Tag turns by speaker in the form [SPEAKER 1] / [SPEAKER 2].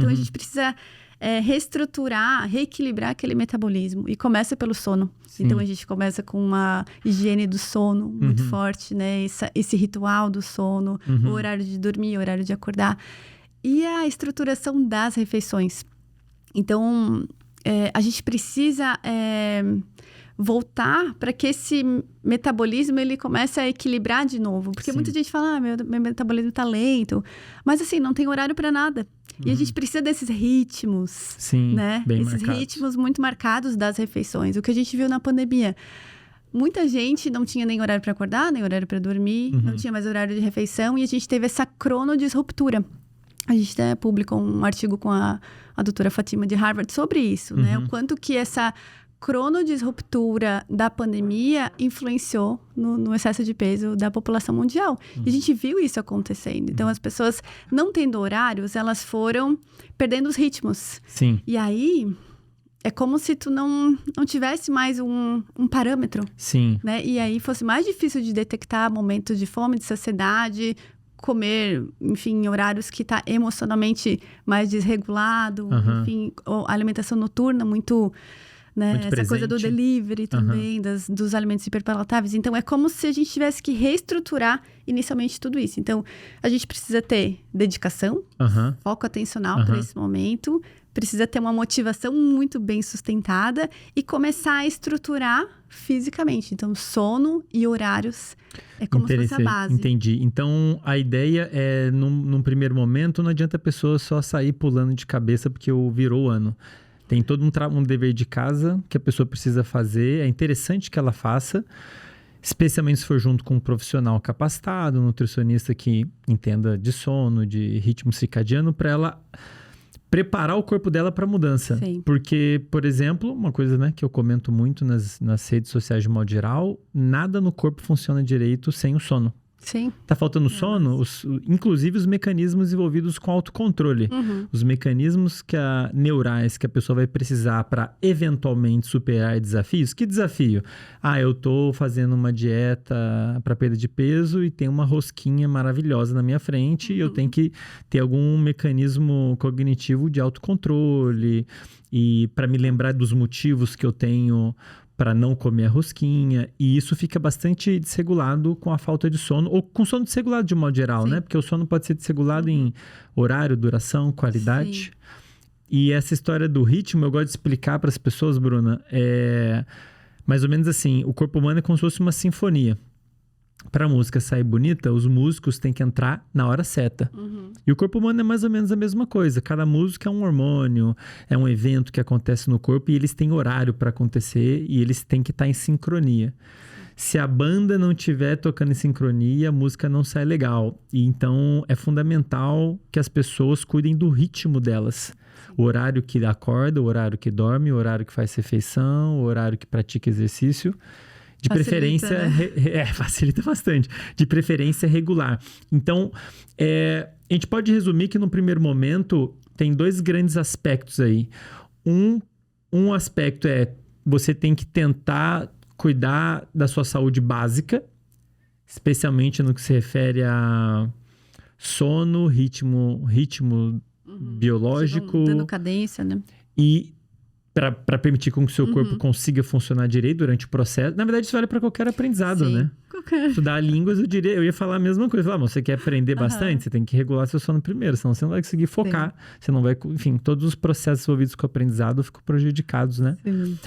[SPEAKER 1] Então, a gente precisa reestruturar, reequilibrar aquele metabolismo. E começa pelo sono.
[SPEAKER 2] Sim.
[SPEAKER 1] Então, a gente começa com uma higiene do sono muito forte, né? Esse ritual do sono, o horário de dormir, o horário de acordar. E a estruturação das refeições. Então, a gente precisa voltar para que esse metabolismo ele comece a equilibrar de novo. Porque muita gente fala, meu metabolismo está lento. Mas assim, não tem horário para nada. E a gente precisa desses ritmos,
[SPEAKER 2] Sim,
[SPEAKER 1] né?
[SPEAKER 2] bem
[SPEAKER 1] Esses
[SPEAKER 2] marcados.
[SPEAKER 1] ritmos muito marcados das refeições. O que a gente viu na pandemia. Muita gente não tinha nem horário para acordar, nem horário para dormir. Não tinha mais horário de refeição. E a gente teve essa cronodisruptura. A gente até publicou um artigo com a doutora Fátima de Harvard sobre isso, né? O quanto que essa cronodisruptura da pandemia influenciou no excesso de peso da população mundial. E a gente viu isso acontecendo. Então, as pessoas não tendo horários, elas foram perdendo os ritmos.
[SPEAKER 2] Sim.
[SPEAKER 1] E aí, é como se tu não tivesse mais um parâmetro.
[SPEAKER 2] Sim.
[SPEAKER 1] Né? E aí, fosse mais difícil de detectar momentos de fome, de saciedade, comer, enfim, em horários que tá emocionalmente mais desregulado. Enfim, a alimentação noturna muito... Né?
[SPEAKER 2] Muito
[SPEAKER 1] Essa
[SPEAKER 2] presente.
[SPEAKER 1] coisa do delivery também, dos alimentos hiperpalatáveis. Então, é como se a gente tivesse que reestruturar inicialmente tudo isso. Então, a gente precisa ter dedicação, foco atencional para esse momento. Precisa ter uma motivação muito bem sustentada e começar a estruturar fisicamente. Então, sono e horários é como se fosse a base.
[SPEAKER 2] Entendi. Então, a ideia é, num primeiro momento, não adianta a pessoa só sair pulando de cabeça porque virou o ano. Tem todo um dever de casa que a pessoa precisa fazer. É interessante que ela faça, especialmente se for junto com um profissional capacitado, um nutricionista que entenda de sono, de ritmo circadiano, para ela preparar o corpo dela para a mudança.
[SPEAKER 1] Sim.
[SPEAKER 2] Porque, por exemplo, uma coisa, né, que eu comento muito nas redes sociais de modo geral, nada no corpo funciona direito sem o sono.
[SPEAKER 1] Sim.
[SPEAKER 2] Tá faltando sono, inclusive os mecanismos envolvidos com autocontrole. Os mecanismos neurais que a pessoa vai precisar para eventualmente superar desafios. Que desafio? Eu tô fazendo uma dieta para perda de peso e tem uma rosquinha maravilhosa na minha frente e eu tenho que ter algum mecanismo cognitivo de autocontrole e para me lembrar dos motivos que eu tenho para não comer a rosquinha, e isso fica bastante desregulado com a falta de sono, ou com sono desregulado de modo geral, né? Porque o sono pode ser desregulado em horário, duração, qualidade. E essa história do ritmo, eu gosto de explicar para as pessoas, Bruna, mais ou menos assim, o corpo humano é como se fosse uma sinfonia. Para a música sair bonita, os músicos têm que entrar na hora certa. E o corpo humano é mais ou menos a mesma coisa. Cada música é um hormônio, é um evento que acontece no corpo e eles têm horário para acontecer e eles têm que estar em sincronia. Se a banda não estiver tocando em sincronia, a música não sai legal. E então é fundamental que as pessoas cuidem do ritmo delas. O horário que acorda, o horário que dorme, o horário que faz refeição, o horário que pratica exercício. De
[SPEAKER 1] Facilita,
[SPEAKER 2] preferência,
[SPEAKER 1] né?
[SPEAKER 2] Facilita bastante. De preferência regular. Então, a gente pode resumir que no primeiro momento tem dois grandes aspectos aí. Um aspecto você tem que tentar cuidar da sua saúde básica, especialmente no que se refere a sono, ritmo biológico.
[SPEAKER 1] Dando cadência, né?
[SPEAKER 2] E para permitir com que o seu corpo consiga funcionar direito durante o processo. Na verdade, isso vale para qualquer aprendizado, né? Estudar línguas, eu ia falar a mesma coisa. Você quer aprender bastante? Você tem que regular seu sono primeiro, senão você não vai conseguir focar. Você não vai... Enfim, todos os processos envolvidos com o aprendizado ficam prejudicados, né?